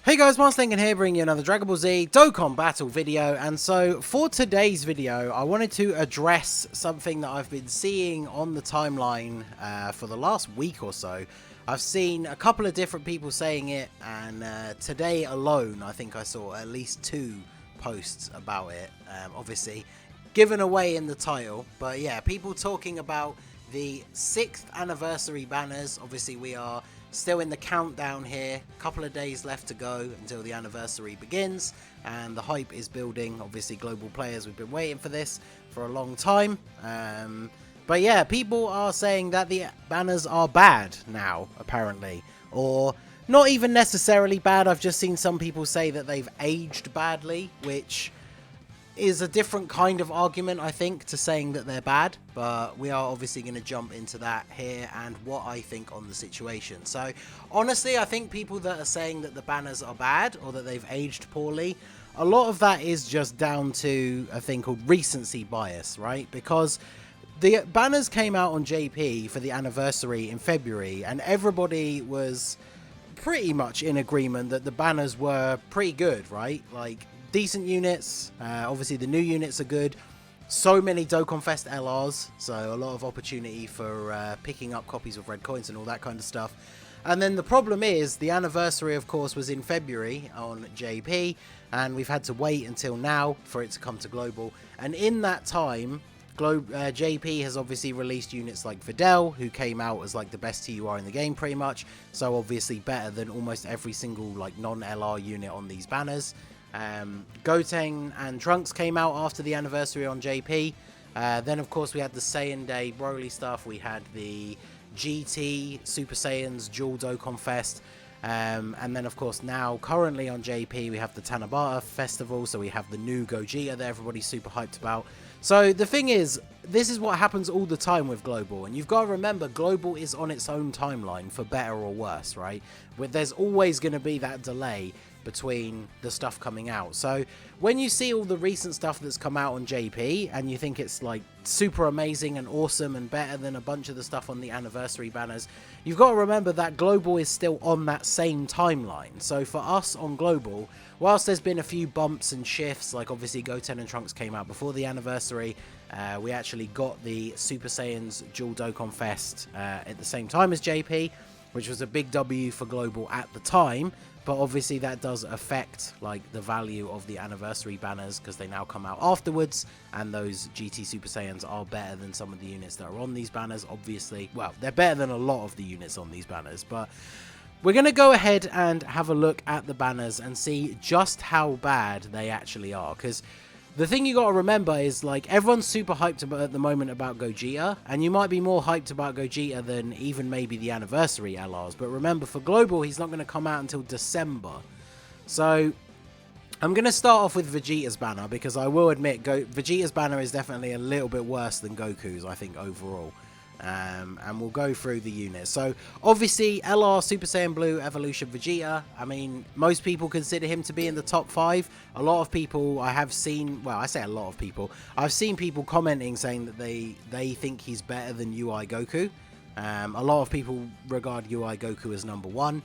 Hey guys, Lincoln here, bringing you another Dragon Ball Z Dokkan battle video. And so for today's video, I wanted to address something that I've been seeing on the timeline for the last week or so. I've seen a couple of different people saying it, and today alone I think I saw at least 2 posts about it, obviously given away in the title. But yeah, people talking about the 6th anniversary banners. Obviously we are still in the countdown here, a couple of days left to go until the anniversary begins, and the hype is building. Obviously global players, we've been waiting for this for a long time, but yeah, people are saying that the banners are bad now, apparently, or not even necessarily bad. I've just seen some people say that they've aged badly, which is a different kind of argument, I think, to saying that they're bad, but we are obviously going to jump into that here and what I think on the situation. So honestly, I think people that are saying that the banners are bad or that they've aged poorly, a lot of that is just down to a thing called recency bias, right? Because the banners came out on JP for the anniversary in February, and everybody was pretty much in agreement that the banners were pretty good, right? Like, decent units. Obviously the new units are good. So many Dokkan Fest LRs, so a lot of opportunity for picking up copies of red coins and all that kind of stuff. And then the problem is the anniversary, of course, was in February on JP, and we've had to wait until now for it to come to global. And in that time, JP has obviously released units like Videl, who came out as like the best TUR in the game pretty much, so obviously better than almost every single like non-LR unit on these banners. Goten and Trunks came out after the anniversary on JP. Then of course we had the Saiyan Day Broly stuff. We had the GT Super Saiyans Dual Dokkan Fest. And then of course now currently on JP we have the Tanabata Festival, so we have the new Gogeta that everybody's super hyped about. So the thing is, this is what happens all the time with Global, and you've got to remember Global is on its own timeline, for better or worse, right? Where there's always going to be that delay between the stuff coming out. So when you see all the recent stuff that's come out on JP and you think it's like super amazing and awesome and better than a bunch of the stuff on the anniversary banners, you've got to remember that Global is still on that same timeline. So for us on Global, whilst there's been a few bumps and shifts, like obviously Goten and Trunks came out before the anniversary, we actually got the Super Saiyans Dual Dokkan Fest at the same time as JP, which was a big W for Global at the time. But obviously that does affect like the value of the anniversary banners, because they now come out afterwards, and those GT Super Saiyans are better than some of the units that are on these banners, obviously. Well, they're better than a lot of the units on these banners, but we're going to go ahead and have a look at the banners and see just how bad they actually are, because the thing you got to remember is, like, everyone's super hyped about at the moment about Gogeta, and you might be more hyped about Gogeta than even maybe the anniversary LRs. But remember, for Global, he's not going to come out until December. So I'm going to start off with Vegeta's banner, because I will admit Vegeta's banner is definitely a little bit worse than Goku's, I think, overall. And we'll go through the units. So obviously LR Super Saiyan Blue Evolution Vegeta, I mean, most people consider him to be in the top 5. A lot of people I have seen, well, I say a lot of people, I've seen people commenting saying that they think he's better than UI Goku. A lot of people regard UI Goku as number 1.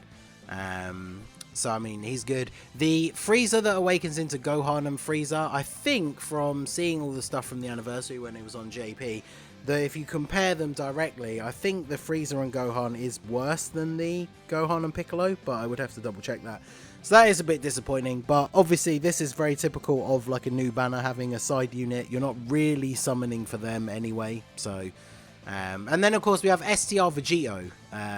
So I mean, he's good. The Frieza that awakens into Gohan and Frieza, I think from seeing all the stuff from the anniversary when it was on JP, that if you compare them directly, I think the Frieza and Gohan is worse than the Gohan and Piccolo, but I would have to double check that. So that is a bit disappointing, but obviously this is very typical of like a new banner having a side unit. You're not really summoning for them anyway, so... and then of course we have STR Vegito,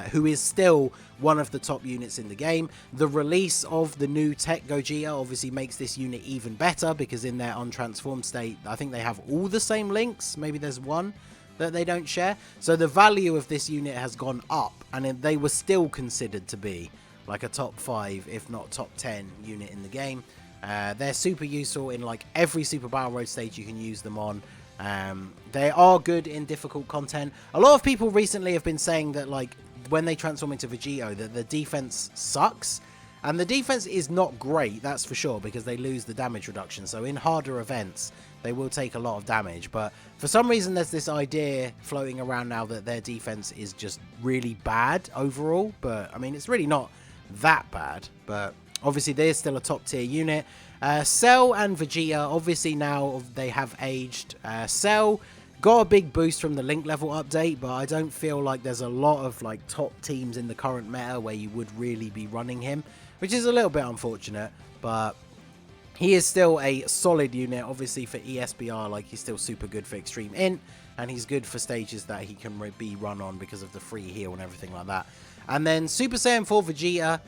who is still one of the top units in the game. The release of the new Tech Gogeta obviously makes this unit even better, because in their untransformed state, I think they have all the same links. Maybe there's one that they don't share. So the value of this unit has gone up, and they were still considered to be like a top 5, if not top 10 unit in the game. They're super useful in like every Super Battle Road stage you can use them on. They are good in difficult content. A lot of people recently have been saying that like when they transform into Vegito that the defense sucks, and the defense is not great, that's for sure, because they lose the damage reduction. So in harder events they will take a lot of damage, but for some reason there's this idea floating around now that their defense is just really bad overall. But I mean, it's really not that bad, but Obviously, they're still a top tier unit. Cell and Vegeta, obviously now they have aged. Cell got a big boost from the link level update, but I don't feel like there's a lot of like top teams in the current meta where you would really be running him, which is a little bit unfortunate, but he is still a solid unit. Obviously for ESBR, like he's still super good for Extreme Int, and he's good for stages that he can be run on because of the free heal and everything like that. And then Super Saiyan 4 Vegeta,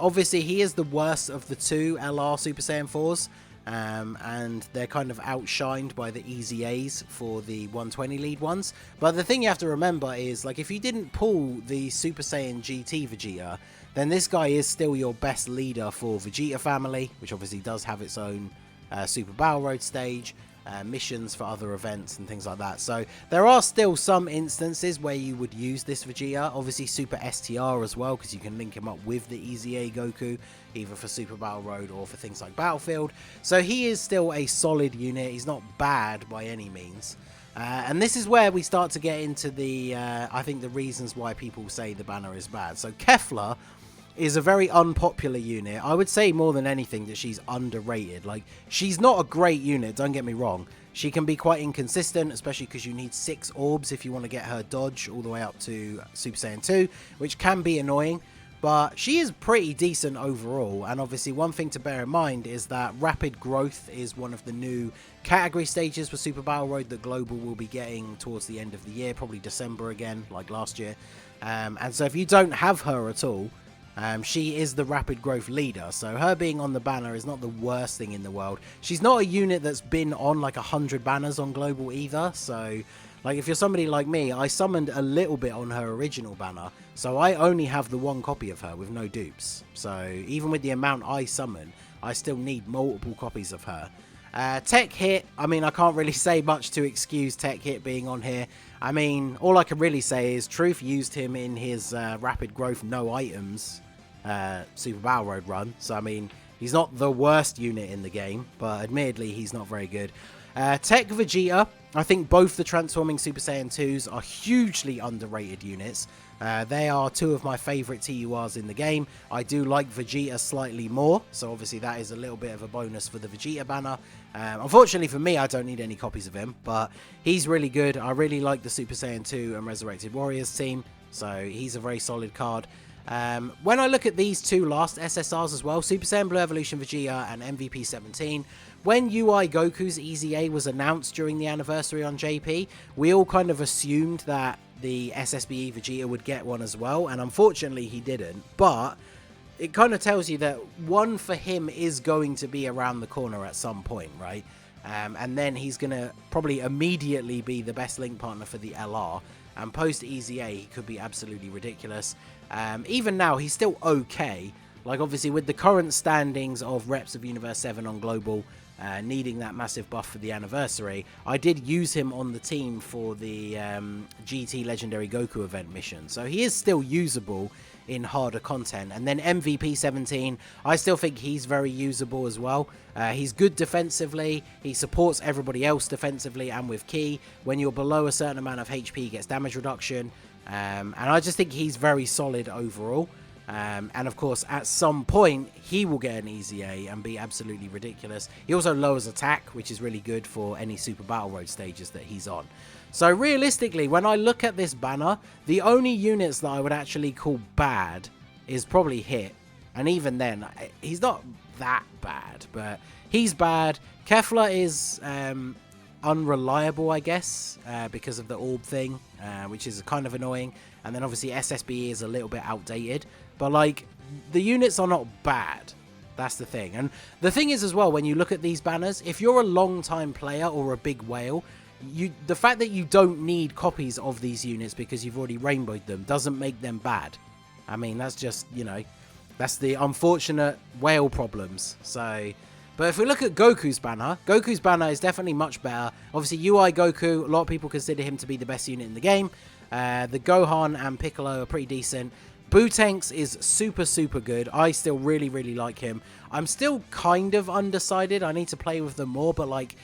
obviously he is the worst of the two LR Super Saiyan 4s. And they're kind of outshined by the Easy A's for the 120 lead ones. But the thing you have to remember is, like, if you didn't pull the Super Saiyan GT Vegeta, then this guy is still your best leader for Vegeta family, which obviously does have its own Super Battle Road stage, missions for other events and things like that. So there are still some instances where you would use this Vegeta. Obviously Super STR as well, because you can link him up with the Easy A Goku, either for Super Battle Road or for things like Battlefield. So he is still a solid unit. He's not bad by any means. And this is where we start to get into the, I think, the reasons why people say the banner is bad. So Kefla is a very unpopular unit. I would say more than anything that she's underrated. Like, she's not a great unit, don't get me wrong. She can be quite inconsistent, especially because you need 6 orbs if you want to get her dodge all the way up to Super Saiyan 2, which can be annoying. But she is pretty decent overall, and obviously one thing to bear in mind is that Rapid Growth is one of the new category stages for Super Battle Road that Global will be getting towards the end of the year, probably December again, like last year. And so if you don't have her at all, she is the Rapid Growth leader, so her being on the banner is not the worst thing in the world. She's not a unit that's been on like 100 banners on Global either, so like if you're somebody like me, I summoned a little bit on her original banner, so I only have the 1 copy of her with no dupes. So even with the amount I summon, I still need multiple copies of her. Tech Hit, I mean, I can't really say much to excuse Tech Hit being on here. I mean, all I can really say is Truth used him in his Rapid Growth no items Super Battle Road run, so I mean, he's not the worst unit in the game, but admittedly he's not very good. Tech Vegeta, I think both the transforming Super Saiyan 2s are hugely underrated units. They are 2 of my favourite TURs in the game. I do like Vegeta slightly more, so obviously that is a little bit of a bonus for the Vegeta banner. Unfortunately for me, I don't need any copies of him, but he's really good. I really like the Super Saiyan 2 and Resurrected Warriors team, so he's a very solid card. When I look at these 2 last SSRs as well, Super Saiyan Blue Evolution Vegeta and MVP 17, when UI Goku's Easy A was announced during the anniversary on JP, we all kind of assumed that the SSBE Vegeta would get one as well, and unfortunately he didn't, but it kind of tells you that one for him is going to be around the corner at some point, right? And then he's going to probably immediately be the best link partner for the LR, and post Easy A he could be absolutely ridiculous. Even now he's still okay, like obviously with the current standings of Reps of Universe 7 on Global, needing that massive buff for the anniversary, I did use him on the team for the GT Legendary Goku event mission, so he is still usable in harder content. And then MVP 17, I still think he's very usable as well. He's good defensively, he supports everybody else defensively and with Ki. When you're below a certain amount of HP, he gets damage reduction, and I just think he's very solid overall. And of course, at some point, he will get an Easy A and be absolutely ridiculous. He also lowers attack, which is really good for any Super Battle Road stages that he's on. So realistically, when I look at this banner, the only units that I would actually call bad is probably Hit. And even then, he's not that bad, but he's bad. Kefla is unreliable, I guess, because of the orb thing, which is kind of annoying. And then obviously SSBE is a little bit outdated, but like the units are not bad. That's the thing. And the thing is as well, when you look at these banners, if you're a long time player or a big whale, the fact that you don't need copies of these units because you've already rainbowed them doesn't make them bad. I mean, that's just, you know, that's the unfortunate whale problems. So, but if we look at Goku's banner is definitely much better. Obviously, UI Goku, a lot of people consider him to be the best unit in the game. The Gohan and Piccolo are pretty decent. Bootanks is super, super good. I still really, really like him. I'm still kind of undecided. I need to play with them more, but like,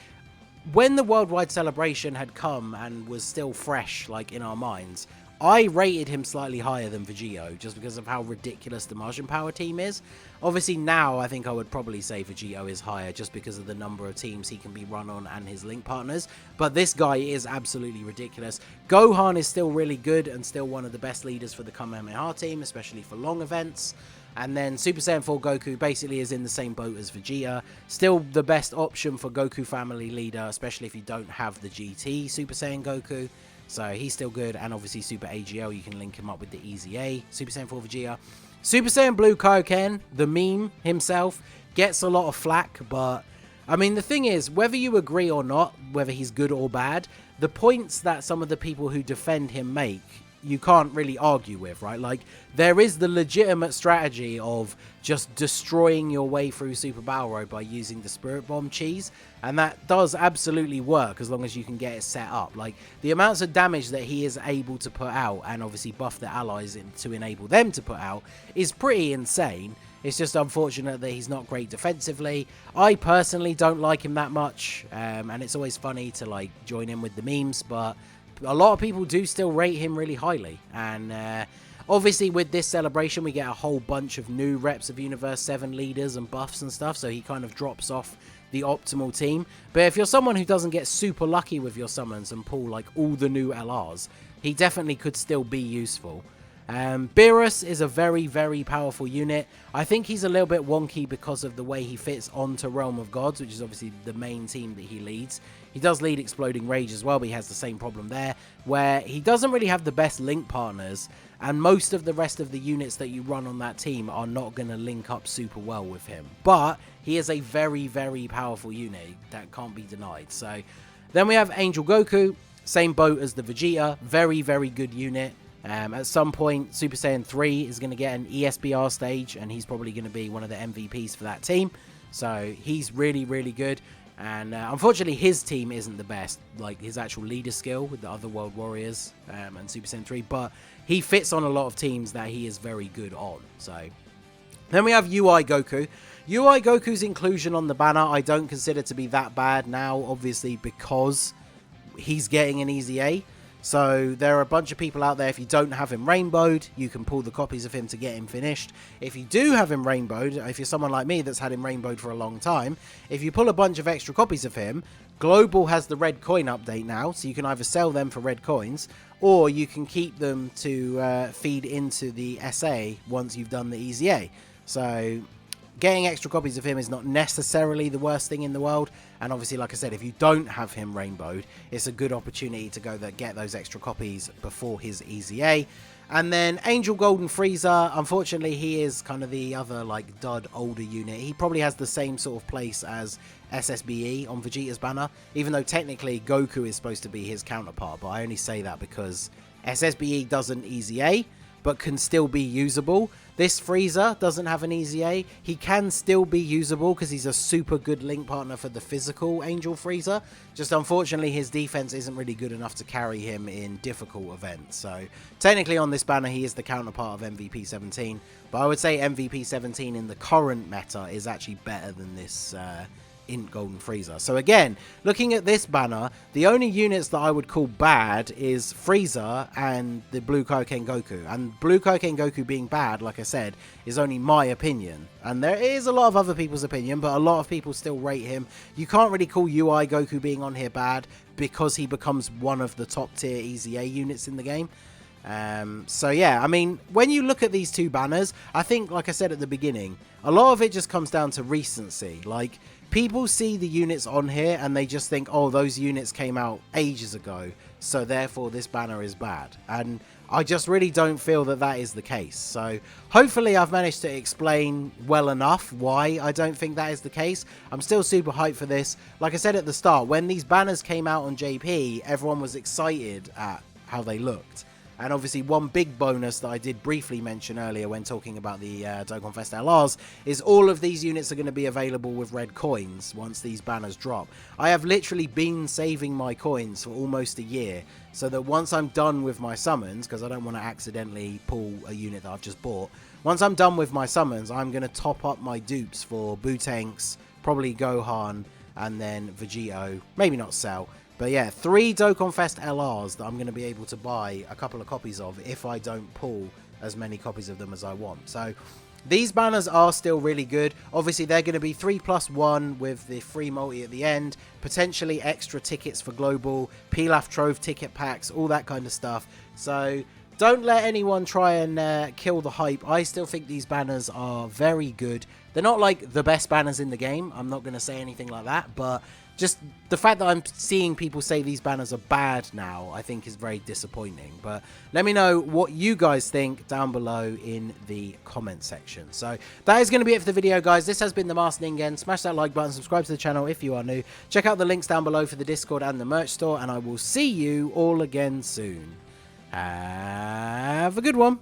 when the worldwide celebration had come and was still fresh, like in our minds, I rated him slightly higher than Vegito just because of how ridiculous the Martian Power team is. Obviously now I think I would probably say Vegito is higher just because of the number of teams he can be run on and his link partners. But this guy is absolutely ridiculous. Gohan is still really good and still one of the best leaders for the Kamehameha team, especially for long events. And then Super Saiyan 4 Goku basically is in the same boat as Vegeta. Still the best option for Goku family leader, especially if you don't have the GT Super Saiyan Goku. So he's still good, and obviously Super AGL, you can link him up with the Easy A, Super Saiyan 4 Vegeta. Super Saiyan Blue Kaioken, the meme himself, gets a lot of flack, but I mean, the thing is, whether you agree or not, whether he's good or bad, the points that some of the people who defend him make, you can't really argue with, right? Like, there is the legitimate strategy of just destroying your way through Super Battle Road by using the Spirit Bomb cheese, and that does absolutely work as long as you can get it set up. Like, the amounts of damage that he is able to put out, and obviously buff the allies to enable them to put out, is pretty insane. It's just unfortunate that he's not great defensively. I personally don't like him that much, and it's always funny to, like, join in with the memes, but a lot of people do still rate him really highly. And obviously with this celebration, we get a whole bunch of new reps of Universe 7 leaders and buffs and stuff, so he kind of drops off the optimal team. But if you're someone who doesn't get super lucky with your summons and pull like all the new LRs, he definitely could still be useful. Beerus is a very, very powerful unit. I think he's a little bit wonky because of the way he fits onto Realm of Gods, which is obviously the main team that he leads. He does lead Exploding Rage as well, but he has the same problem there, where he doesn't really have the best link partners, and most of the rest of the units that you run on that team are not going to link up super well with him. But he is a very, very powerful unit that can't be denied. So then we have Angel Goku, same boat as the Vegeta, very, very good unit. At some point, Super Saiyan 3 is going to get an ESBR stage, and he's probably going to be one of the MVPs for that team. So he's really, really good. And unfortunately, his team isn't the best, like his actual leader skill with the other World Warriors and Super Saiyan 3. But he fits on a lot of teams that he is very good on. So then we have UI Goku. UI Goku's inclusion on the banner I don't consider to be that bad now, obviously, because he's getting an Easy A. So there are a bunch of people out there, if you don't have him rainbowed, you can pull the copies of him to get him finished. If you do have him rainbowed, if you're someone like me that's had him rainbowed for a long time, if you pull a bunch of extra copies of him, Global has the red coin update now, so you can either sell them for red coins, or you can keep them to feed into the SA once you've done the Easy A. So getting extra copies of him is not necessarily the worst thing in the world. And obviously, like I said, if you don't have him rainbowed, it's a good opportunity to go get those extra copies before his Easy A. And then Angel Golden Frieza, unfortunately, he is kind of the other, like, dud older unit. He probably has the same sort of place as SSBE on Vegeta's banner, even though technically Goku is supposed to be his counterpart. But I only say that because SSBE doesn't Easy A, but can still be usable. This Frieza doesn't have an Easy A. He can still be usable because he's a super good link partner for the physical Angel Frieza. Just unfortunately, his defense isn't really good enough to carry him in difficult events. So technically on this banner, he is the counterpart of MVP 17. But I would say MVP 17 in the current meta is actually better than this Int Golden Frieza. So again, looking at this banner, the only units that I would call bad is Frieza and the Blue Kaioken Goku. And Blue Kaioken Goku being bad, like I said, is only my opinion. And there is a lot of other people's opinion, but a lot of people still rate him. You can't really call UI Goku being on here bad because he becomes one of the top tier Easy A units in the game. So yeah, I mean, when you look at these two banners, I think, like I said at the beginning, a lot of it just comes down to recency. Like, people see the units on here and they just think, oh, those units came out ages ago, so therefore this banner is bad. And I just really don't feel that that is the case. So hopefully I've managed to explain well enough why I don't think that is the case. I'm still super hyped for this. Like I said at the start, when these banners came out on JP, everyone was excited at how they looked. And obviously one big bonus that I did briefly mention earlier when talking about the Dokkan Fest LRs is all of these units are going to be available with red coins once these banners drop. I have literally been saving my coins for almost a year so that once I'm done with my summons, because I don't want to accidentally pull a unit that I've just bought, once I'm done with my summons, I'm going to top up my dupes for Bootanks, probably Gohan, and then Vegito, maybe not Cell. But yeah, 3 Dokkan Fest LRs that I'm going to be able to buy a couple of copies of if I don't pull as many copies of them as I want. So these banners are still really good. Obviously, they're going to be 3+1 with the free multi at the end, potentially extra tickets for global, Pilaf Trove ticket packs, all that kind of stuff. So don't let anyone try and kill the hype. I still think these banners are very good. They're not like the best banners in the game. I'm not going to say anything like that, but just the fact that I'm seeing people say these banners are bad now, I think is very disappointing. But let me know what you guys think down below in the comment section. So that is going to be it for the video, guys. This has been the Master Ningen. Smash that like button, subscribe to the channel if you are new. Check out the links down below for the Discord and the merch store, and I will see you all again soon. Have a good one.